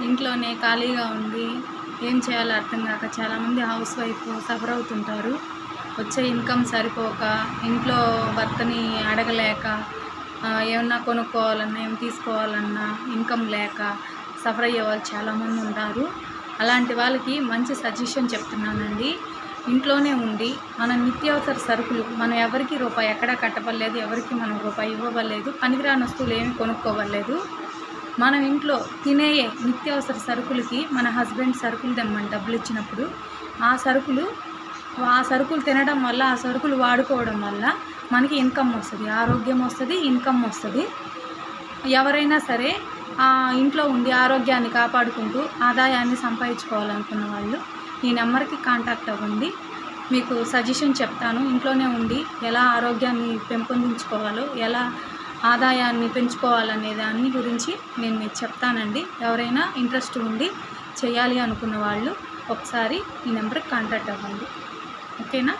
ఇంట్లోనే ఖాళీగా ఉండి ఏం చేయాలో అర్థం కాక చాలామంది హౌస్ వైఫ్ సఫర్ అవుతుంటారు. వచ్చే ఇన్కమ్ సరిపోక ఇంట్లో భర్తని అడగలేక ఏమన్నా కొనుక్కోవాలన్నా ఏం తీసుకోవాలన్నా ఇన్కమ్ లేక సఫర్ అయ్యే వాళ్ళు చాలామంది ఉంటారు. అలాంటి వాళ్ళకి మంచి సజెషన్ చెప్తున్నానండి. ఇంట్లోనే ఉండి మన నిత్యావసర సరుకులు మనం ఎవరికి రూపాయి ఎక్కడా కట్టబడలేదు, ఎవరికి మనం రూపాయి ఇవ్వబడలేదు, పనికిరాని వస్తువులు ఏమి కొనుక్కోవలేదు. మనం ఇంట్లో తినే నిత్యావసర సరుకులకి మన హస్బెండ్ సరుకులు తెమ్మని డబ్బులు ఇచ్చినప్పుడు ఆ సరుకులు తినడం వల్ల, ఆ సరుకులు వాడుకోవడం వల్ల మనకి ఇన్కమ్ వస్తుంది, ఆరోగ్యం వస్తుంది, ఇన్కమ్ వస్తుంది. ఎవరైనా సరే ఇంట్లో ఉండి ఆరోగ్యాన్ని కాపాడుకుంటూ ఆదాయాన్ని సంపాదించుకోవాలనుకున్న వాళ్ళు ఈ నెంబర్కి కాంటాక్ట్ అవ్వండి. మీకు సజెషన్ చెప్తాను. ఇంట్లోనే ఉండి ఎలా ఆరోగ్యాన్ని పెంపొందించుకోవాలో, ఎలా ఆదాయాన్ని పెంచుకోవాలనే దాని గురించి నేను మీకు చెప్తానండి. ఎవరైనా ఇంట్రెస్ట్ ఉండి చేయాలి అనుకున్న వాళ్ళు ఒకసారి ఈ నెంబర్కి కాంటాక్ట్ అవ్వండి. ఓకేనా?